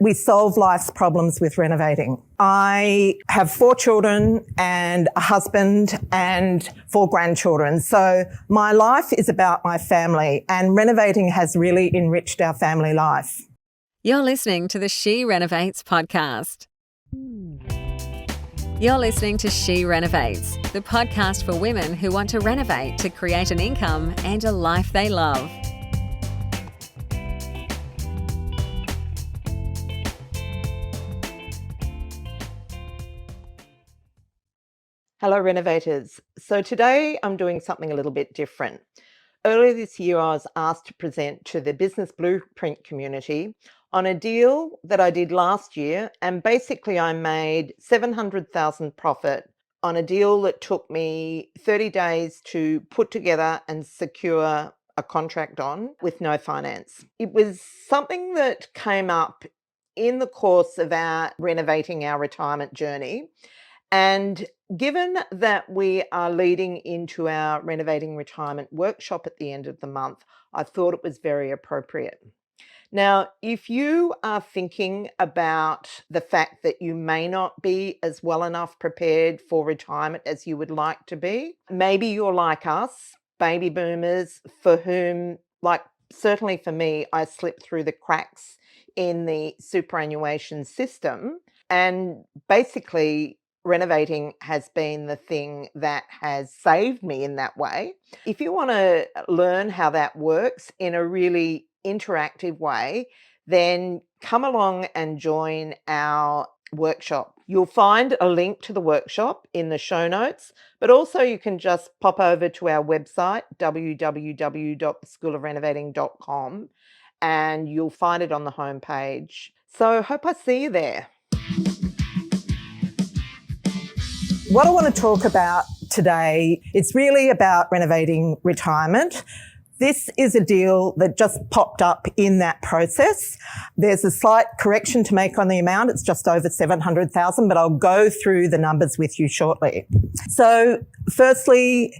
We solve life's problems with renovating. I have 4 children and a husband and 4 grandchildren. So my life is about my family, and renovating has really enriched our family life. You're listening to the She Renovates podcast. You're listening to She Renovates, the podcast for women who want to renovate to create an income and a life they love. Hello renovators. So today I'm doing something a little bit different. Earlier this year I was asked to present to the Business Blueprint community on a deal that I did last year, and basically I made $700,000 profit on a deal that took me 30 days to put together and secure a contract on with no finance. It was something that came up in the course of our renovating our retirement journey. And given that we are leading into our renovating retirement workshop at the end of the month, I thought it was very appropriate. Now, if you are thinking about the fact that you may not be as well enough prepared for retirement as you would like to be, maybe you're like us, baby boomers, for whom, like certainly for me, I slipped through the cracks in the superannuation system, and basically renovating has been the thing that has saved me in that way. If you want to learn how that works in a really interactive way, then come along and join our workshop. You'll find a link to the workshop in the show notes, but also you can just pop over to our website, www.theschoolofrenovating.com, and you'll find it on the homepage. So hope I see you there. What I want to talk about today, it's really about renovating retirement. This is a deal that just popped up in that process. There's a slight correction to make on the amount. It's just over $700,000, but I'll go through the numbers with you shortly. So firstly,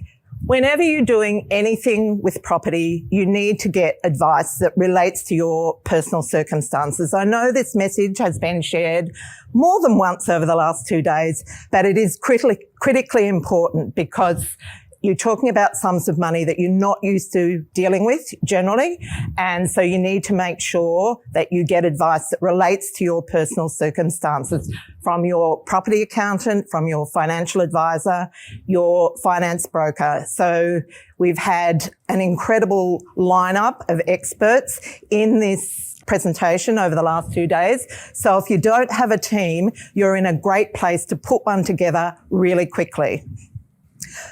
whenever you're doing anything with property, you need to get advice that relates to your personal circumstances. I know this message has been shared more than once over the last 2 days, but it is critically important because you're talking about sums of money that you're not used to dealing with generally. And so you need to make sure that you get advice that relates to your personal circumstances from your property accountant, from your financial advisor, your finance broker. So we've had an incredible lineup of experts in this presentation over the last 2 days. So if you don't have a team, you're in a great place to put one together really quickly.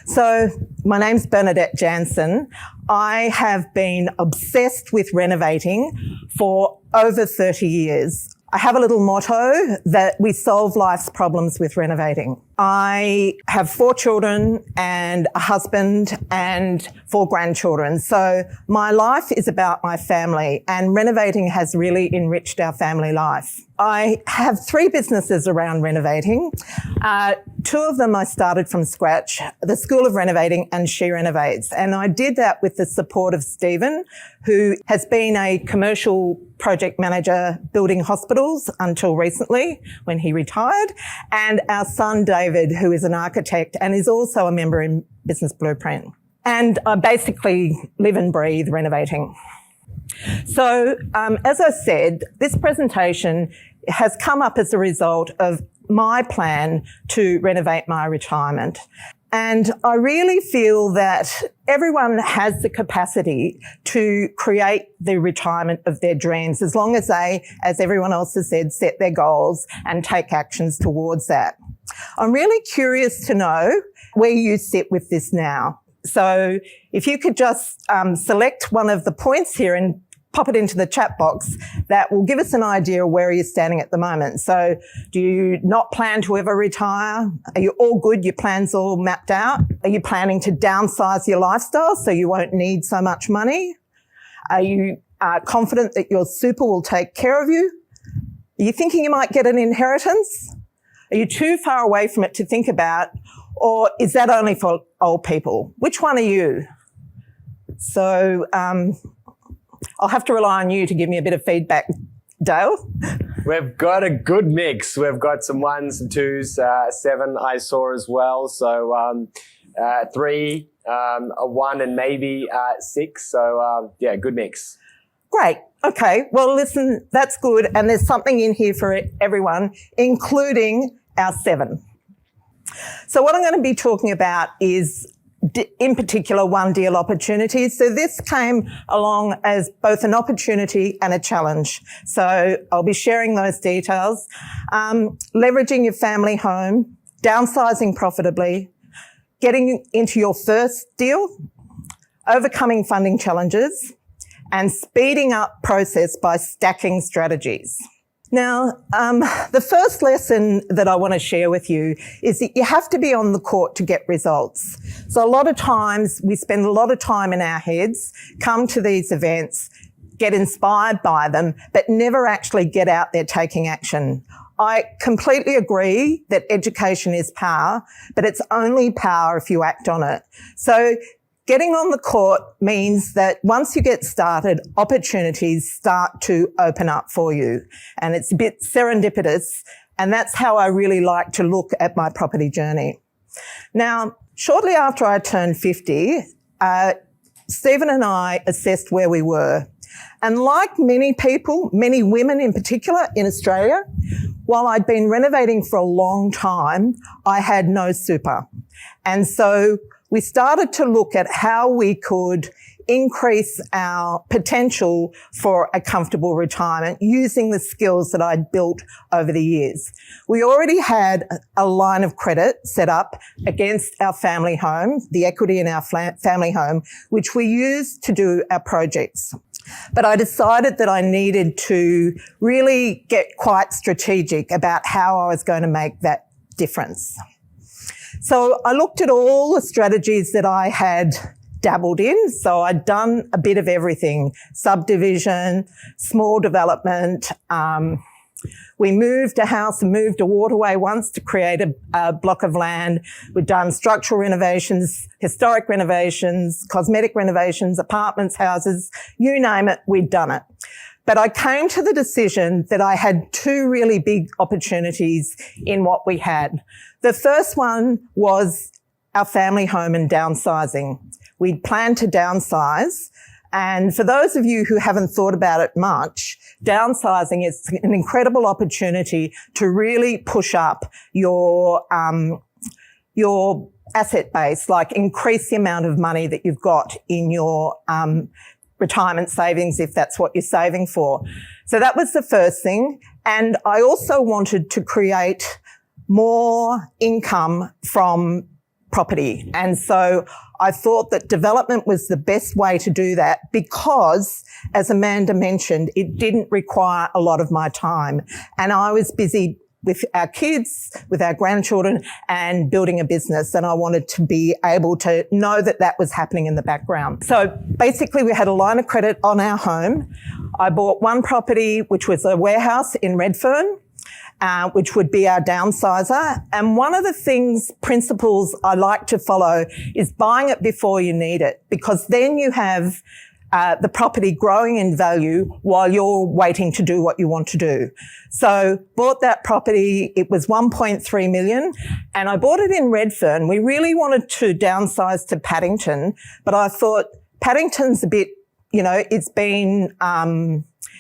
So my name's Bernadette Janson. I have been obsessed with renovating for over 30 years. I have a little motto that we solve life's problems with renovating. I have 4 children and a husband and 4 grandchildren. So my life is about my family, and renovating has really enriched our family life. I have 3 businesses around renovating. 2 of them I started from scratch, the School of Renovating and She Renovates. And I did that with the support of Stephen, who has been a commercial project manager building hospitals until recently when he retired, and our son David, who is an architect and is also a member in Business Blueprint. And I basically live and breathe renovating. So, as I said, this presentation has come up as a result of my plan to renovate my retirement. And I really feel that everyone has the capacity to create the retirement of their dreams, as long as they, as everyone else has said, set their goals and take actions towards that. I'm really curious to know where you sit with this now. So if you could just select one of the points here and pop it into the chat box, that will give us an idea of where you're standing at the moment. So do you not plan to ever retire? Are you all good? Your plans all mapped out? Are you planning to downsize your lifestyle so you won't need so much money? Are you confident that your super will take care of you? Are you thinking you might get an inheritance? Are you too far away from it to think about? Or is that only for old people? Which one are you? So I'll have to rely on you to give me a bit of feedback, Dale. We've got a good mix. We've got some ones and twos, 7 I saw as well. So 3, a 1 and maybe 6. So good mix. Great. Okay. Well, listen, that's good. And there's something in here for everyone, including our 7. So what I'm going to be talking about is, in particular, one deal opportunities. So this came along as both an opportunity and a challenge. So I'll be sharing those details. Leveraging your family home, downsizing profitably, getting into your first deal, overcoming funding challenges, and speeding up process by stacking strategies. Now, the first lesson that I want to share with you is that you have to be on the court to get results. So a lot of times we spend a lot of time in our heads, come to these events, get inspired by them, but never actually get out there taking action. I completely agree that education is power, but it's only power if you act on it. So getting on the court means that once you get started, opportunities start to open up for you. And it's a bit serendipitous. And that's how I really like to look at my property journey. Now, shortly after I turned 50, Stephen and I assessed where we were. And like many people, many women in particular in Australia, while I'd been renovating for a long time, I had no super. And so we started to look at how we could increase our potential for a comfortable retirement using the skills that I'd built over the years. We already had a line of credit set up against our family home, the equity in our family home, which we used to do our projects. But I decided that I needed to really get quite strategic about how I was going to make that difference. So I looked at all the strategies that I had dabbled in. So I'd done a bit of everything: subdivision, small development. We moved a house and moved a waterway once to create a block of land. We'd done structural renovations, historic renovations, cosmetic renovations, apartments, houses, you name it, we'd done it. But I came to the decision that I had 2 really big opportunities in what we had. The first one was our family home and downsizing. We'd planned to downsize. And for those of you who haven't thought about it much, downsizing is an incredible opportunity to really push up your asset base, like increase the amount of money that you've got in your retirement savings, if that's what you're saving for. So that was the first thing. And I also wanted to create more income from property. And so I thought that development was the best way to do that because, as Amanda mentioned, it didn't require a lot of my time. And I was busy with our kids, with our grandchildren, and building a business. And I wanted to be able to know that that was happening in the background. So basically we had a line of credit on our home. I bought one property, which was a warehouse in Redfern, which would be our downsizer. And one of the principles I like to follow is buying it before you need it, because then you have the property growing in value while you're waiting to do what you want to do. So bought that property. It was 1.3 million and I bought it in Redfern. We really wanted to downsize to Paddington, but I thought Paddington's a bit, it's been,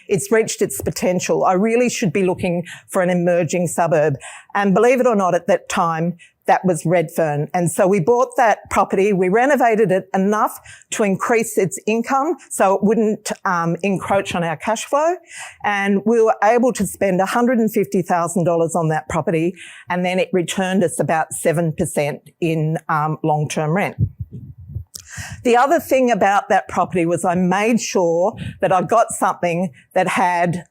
it's reached its potential. I really should be looking for an emerging suburb. And believe it or not, at that time, that was Redfern. And so we bought that property. We renovated it enough to increase its income so it wouldn't encroach on our cash flow. And we were able to spend $150,000 on that property. And then it returned us about 7% in long-term rent. The other thing about that property was I made sure that I got something that had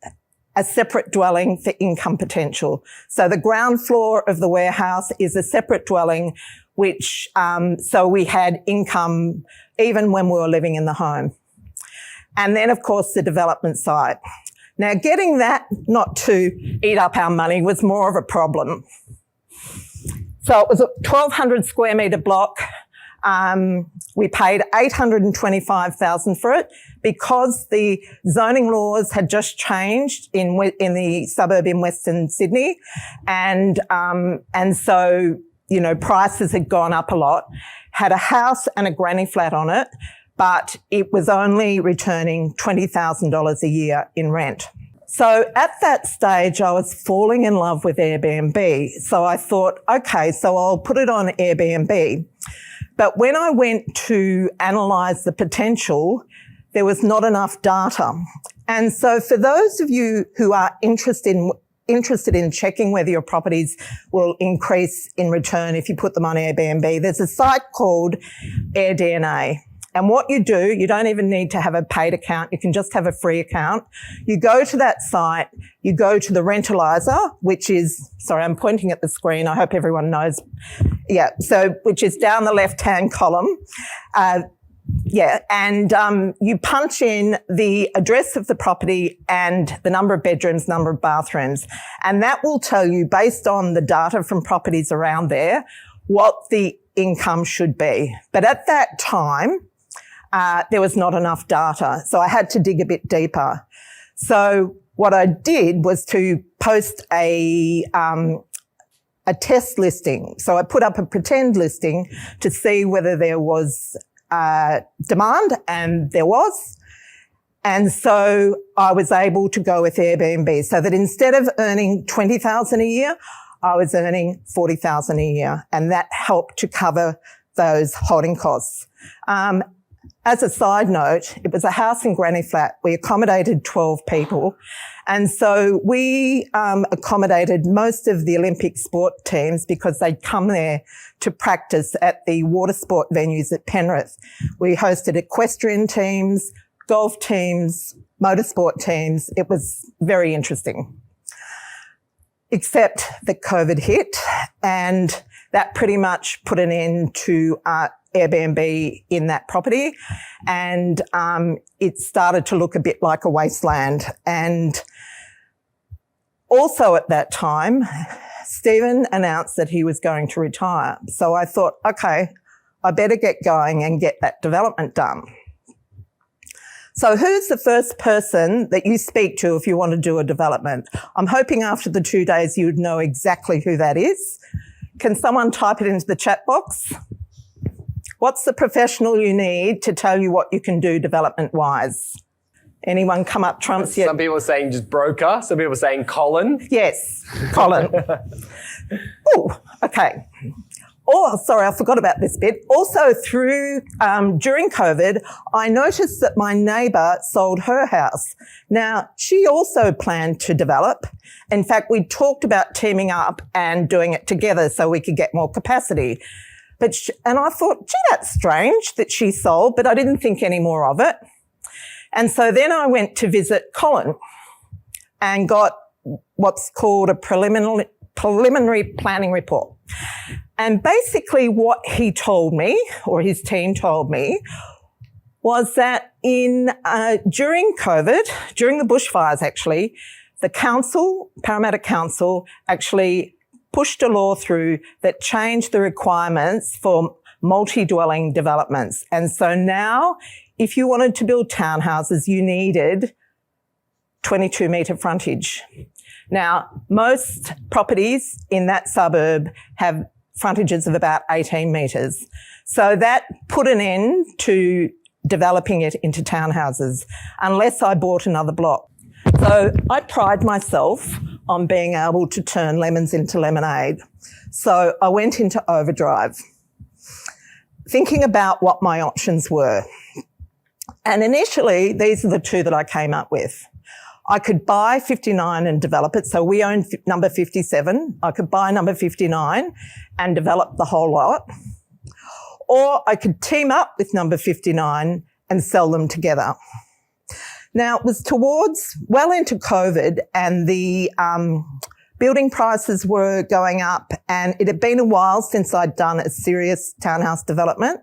a separate dwelling for income potential. So the ground floor of the warehouse is a separate dwelling, which, so we had income even when we were living in the home. And then, of course, the development side. Now, getting that not to eat up our money was more of a problem. So it was a 1,200 square metre block. We paid $825,000 for it because the zoning laws had just changed in the suburb in Western Sydney. And so, you know, prices had gone up a lot. Had a house and a granny flat on it, but it was only returning $20,000 a year in rent. So at that stage, I was falling in love with Airbnb. So I thought, okay, so I'll put it on Airbnb. But when I went to analyse the potential, there was not enough data. And so for those of you who are interested in checking whether your properties will increase in return if you put them on Airbnb, there's a site called Airdna. And what you do, you don't even need to have a paid account. You can just have a free account. You go to that site, you go to the rentalizer, which is, sorry, I'm pointing at the screen. I hope everyone knows. Yeah, so which is down the left-hand column. You punch in the address of the property and the number of bedrooms, number of bathrooms. And that will tell you, based on the data from properties around there, what the income should be. But at that time, there was not enough data. So I had to dig a bit deeper. So what I did was to post a test listing. So I put up a pretend listing to see whether there was demand, and there was. And so I was able to go with Airbnb, so that instead of earning $20,000 a year, I was earning $40,000 a year, and that helped to cover those holding costs. As a side note, it was a house and granny flat. We accommodated 12 people. And so we accommodated most of the Olympic sport teams because they'd come there to practice at the water sport venues at Penrith. We hosted equestrian teams, golf teams, motorsport teams. It was very interesting. Except that COVID hit, and that pretty much put an end to Airbnb in that property, and it started to look a bit like a wasteland. And also at that time, Stephen announced that he was going to retire. So I thought, okay, I better get going and get that development done. So who's the first person that you speak to if you want to do a development? I'm hoping after the 2 days you'd know exactly who that is. Can someone type it into the chat box? What's the professional you need to tell you what you can do development-wise? Anyone come up trumps yet? Some people are saying just broker. Some people are saying Colin. Yes, Colin. Oh, okay. Oh, sorry, I forgot about this bit. Also, during COVID, I noticed that my neighbour sold her house. Now, she also planned to develop. In fact, we talked about teaming up and doing it together so we could get more capacity. And I thought, gee, that's strange that she sold, but I didn't think any more of it. And so then I went to visit Colin and got what's called a preliminary planning report. And basically what he told me, or his team told me, was that during COVID, during the bushfires actually, the council, Parramatta Council, actually pushed a law through that changed the requirements for multi-dwelling developments. And so now, if you wanted to build townhouses, you needed 22-metre frontage. Now, most properties in that suburb have frontages of about 18 metres. So that put an end to developing it into townhouses, unless I bought another block. So I pride myself on being able to turn lemons into lemonade. So I went into overdrive, thinking about what my options were. And initially, these are the two that I came up with. I could buy 59 and develop it. So we own number 57. I could buy number 59 and develop the whole lot. Or I could team up with number 59 and sell them together. Now, it was well into COVID, and the building prices were going up, and it had been a while since I'd done a serious townhouse development.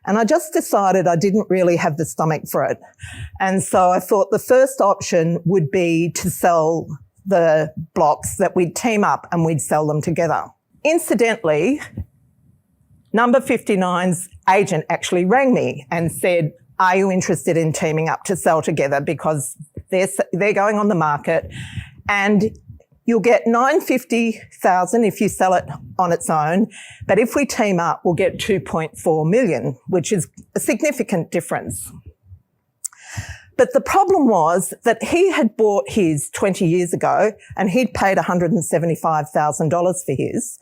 And I just decided I didn't really have the stomach for it. And so I thought the first option would be to sell the blocks, that we'd team up and we'd sell them together. Incidentally, number 59's agent actually rang me and said, are you interested in teaming up to sell together, because they're going on the market and you'll get $950,000 if you sell it on its own, but if we team up, we'll get $2.4 million, which is a significant difference. But the problem was that he had bought his 20 years ago and he'd paid $175,000 for his,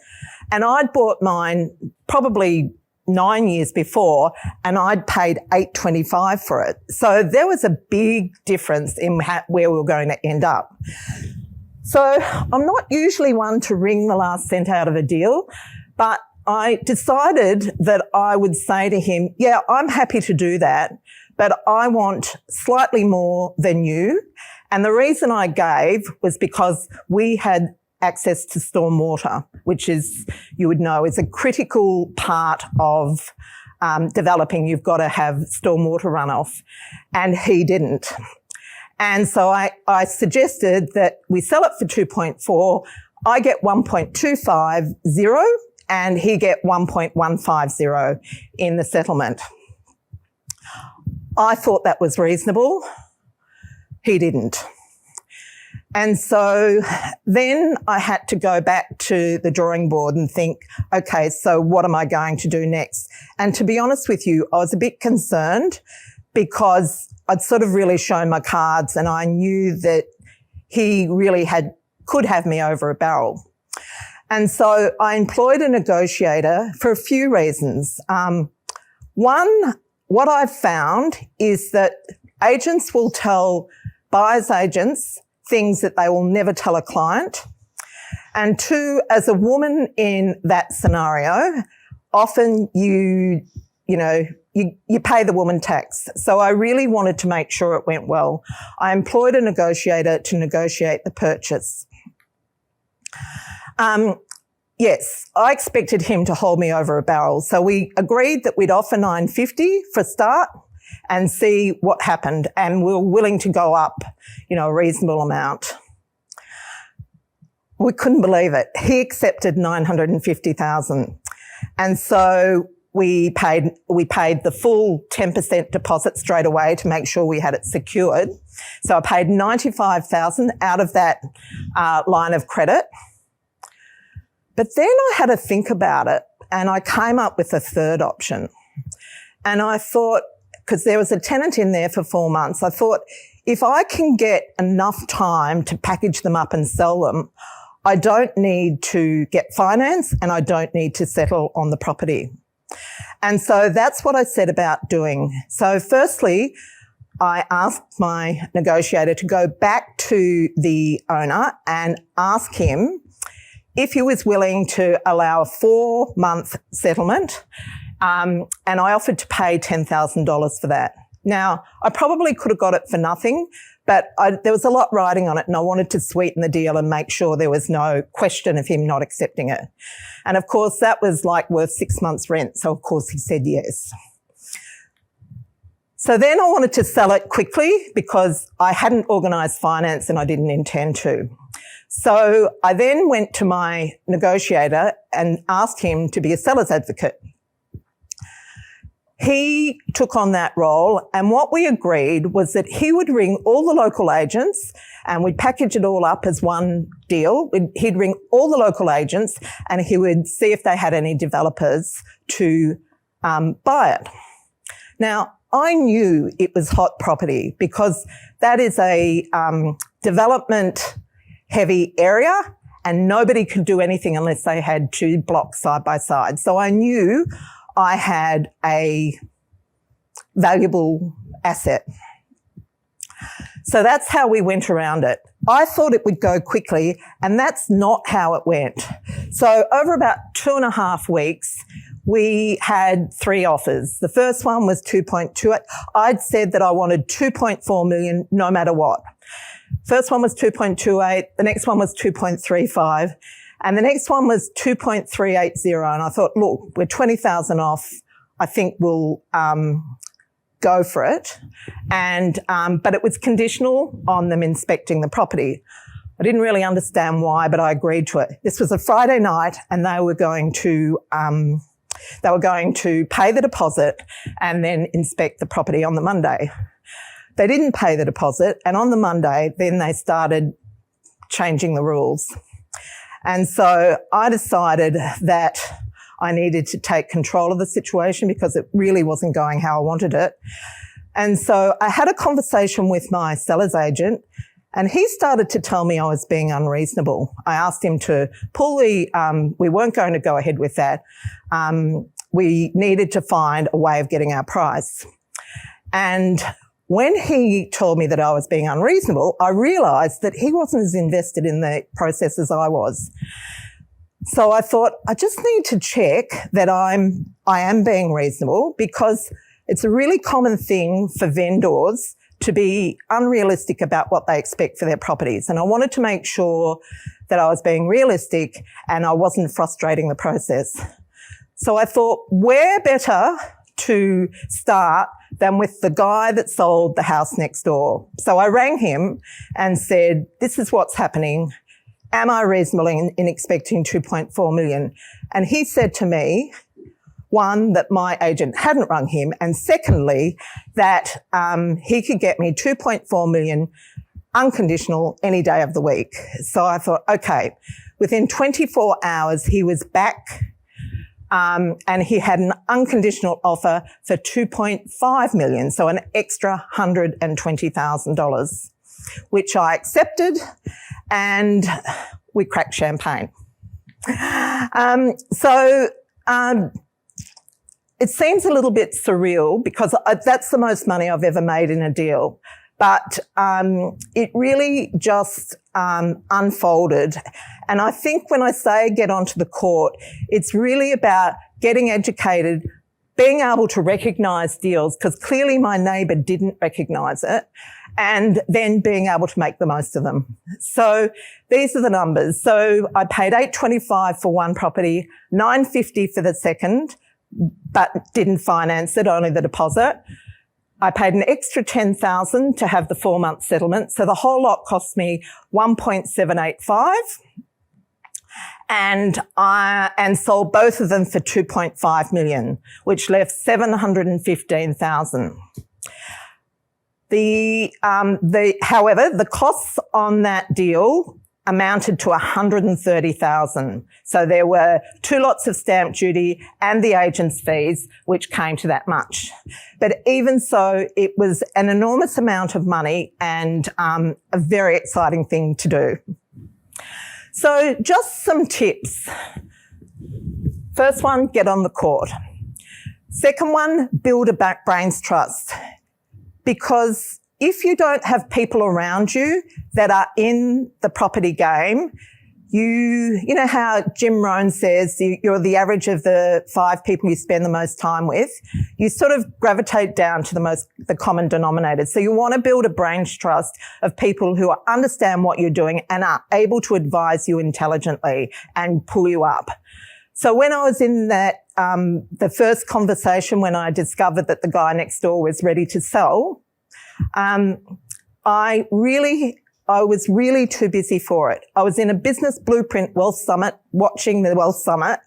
and I'd bought mine probably 9 years before and I'd paid $825 for it. So there was a big difference in where we were going to end up. So I'm not usually one to wring the last cent out of a deal, but I decided that I would say to him, yeah, I'm happy to do that, but I want slightly more than you. And the reason I gave was because we had access to stormwater, which is, you would know, is a critical part of developing. You've got to have stormwater runoff, and he didn't. And so I suggested that we sell it for 2.4. I get 1.250 and he get 1.150 in the settlement. I thought that was reasonable. He didn't. And so then I had to go back to the drawing board and think, okay, so what am I going to do next? And to be honest with you, I was a bit concerned because I'd sort of really shown my cards and I knew that he really could have me over a barrel. And so I employed a negotiator for a few reasons. One, what I've found is that agents will tell buyer's agents things that they will never tell a client. And two, as a woman in that scenario, often you pay the woman tax. So I really wanted to make sure it went well. I employed a negotiator to negotiate the purchase. Yes, I expected him to hold me over a barrel. So we agreed that we'd offer $950 for a start and see what happened. And we were willing to go up, a reasonable amount. We couldn't believe it. He accepted $950,000. And so we paid the full 10% deposit straight away to make sure we had it secured. So I paid $95,000 out of that line of credit. But then I had to think about it and I came up with a third option. And I thought, because there was a tenant in there for 4 months, I thought, if I can get enough time to package them up and sell them, I don't need to get finance and I don't need to settle on the property. And so that's what I set about doing. So firstly, I asked my negotiator to go back to the owner and ask him if he was willing to allow a 4-month settlement. And I offered to pay $10,000 for that. Now, I probably could have got it for nothing, but there was a lot riding on it and I wanted to sweeten the deal and make sure there was no question of him not accepting it. And of course, that was worth 6 months' rent. So of course he said yes. So then I wanted to sell it quickly because I hadn't organised finance and I didn't intend to. So I then went to my negotiator and asked him to be a seller's advocate. He took on that role, and what we agreed was that he would ring all the local agents and we'd package it all up as one deal. He'd ring all the local agents and he would see if they had any developers to buy it. Now, I knew it was hot property because that is a development heavy area and nobody could do anything unless they had 2 blocks side by side. So I knew I had a valuable asset. So that's how we went around it. I thought it would go quickly and that's not how it went. So over about 2.5 weeks, we had 3 offers. The first one was 2.28. I'd said that I wanted 2.4 million no matter what. First one was 2.28. The next one was 2.35. And the next one was 2.380. And I thought, look, we're 20,000 off. I think we'll go for it. And but it was conditional on them inspecting the property. I didn't really understand why, but I agreed to it. This was a Friday night and they were going to They were going to pay the deposit and then inspect the property on the Monday. They didn't pay the deposit, and on the Monday, then they started changing the rules. And so I decided that I needed to take control of the situation because it really wasn't going how I wanted it. And so I had a conversation with my seller's agent, and he started to tell me I was being unreasonable. I asked him to pull we weren't going to go ahead with that. We needed to find a way of getting our price. And when he told me that I was being unreasonable, I realised that he wasn't as invested in the process as I was. So I thought, I just need to check that I am being reasonable, because it's a really common thing for vendors to be unrealistic about what they expect for their properties. And I wanted to make sure that I was being realistic and I wasn't frustrating the process. So I thought, where better to start than with the guy that sold the house next door. So I rang him and said, this is what's happening. Am I reasonable in expecting 2.4 million? And he said to me, one, that my agent hadn't rung him, and secondly, that he could get me 2.4 million unconditional any day of the week. So I thought, okay, within 24 hours, he was back. And he had an unconditional offer for 2.5 million, so an extra $120,000, which I accepted, and we cracked champagne. It seems a little bit surreal because that's the most money I've ever made in a deal. But it really just unfolded. And I think when I say get onto the court, it's really about getting educated, being able to recognise deals, because clearly my neighbour didn't recognise it, and then being able to make the most of them. So these are the numbers. So I paid $825 for one property, $950 for the second, but didn't finance it, only the deposit. I paid an extra $10,000 to have the 4-month settlement. So the whole lot cost me $1.785, and sold both of them for $2.5 million, which left $715,000. However, the costs on that deal amounted to $130,000. So there were 2 lots of stamp duty and the agent's fees, which came to that much. But even so, it was an enormous amount of money and a very exciting thing to do. So just some tips. First one, get on the court. Second one, build a brains trust. Because if you don't have people around you that are in the property game, you know how Jim Rohn says you're the average of the 5 people you spend the most time with. You sort of gravitate down to the common denominator. So you want to build a brains trust of people who understand what you're doing and are able to advise you intelligently and pull you up. So when I was in that, the first conversation when I discovered that the guy next door was ready to sell, I was really too busy for it. I was in a business blueprint wealth summit, watching the wealth summit,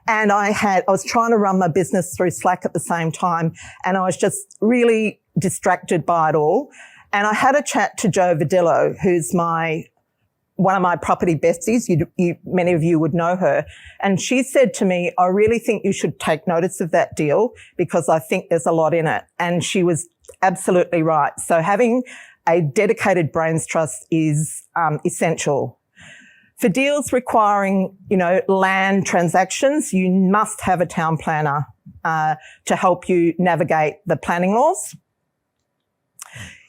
and I was trying to run my business through Slack at the same time, and I was just really distracted by it all. And I had a chat to Jo Vadillo, who's one of my property besties. Many of you would know her. And she said to me, I really think you should take notice of that deal because I think there's a lot in it. And she was absolutely right. So having a dedicated brains trust is essential. For deals requiring, land transactions, you must have a town planner to help you navigate the planning laws.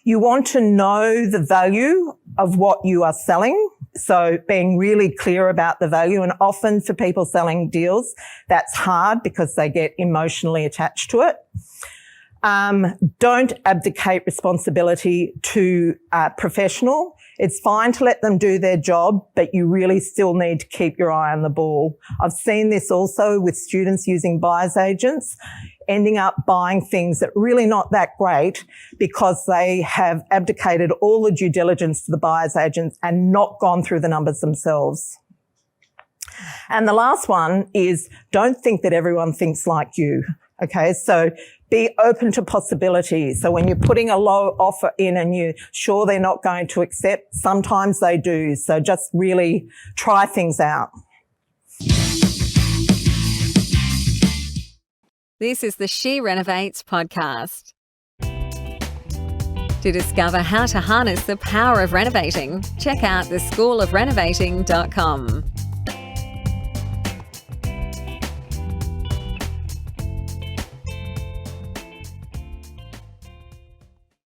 You want to know the value of what you are selling, so being really clear about the value. And often for people selling deals, that's hard because they get emotionally attached to it. Don't abdicate responsibility to a professional. It's fine to let them do their job, but you really still need to keep your eye on the ball. I've seen this also with students using buyer's agents, ending up buying things that are really not that great because they have abdicated all the due diligence to the buyer's agents and not gone through the numbers themselves. And the last one is don't think that everyone thinks like you. Okay, so be open to possibilities. So when you're putting a low offer in and you're sure they're not going to accept, sometimes they do. So just really try things out. This is the She Renovates podcast. To discover how to harness the power of renovating, check out theschoolofrenovating.com.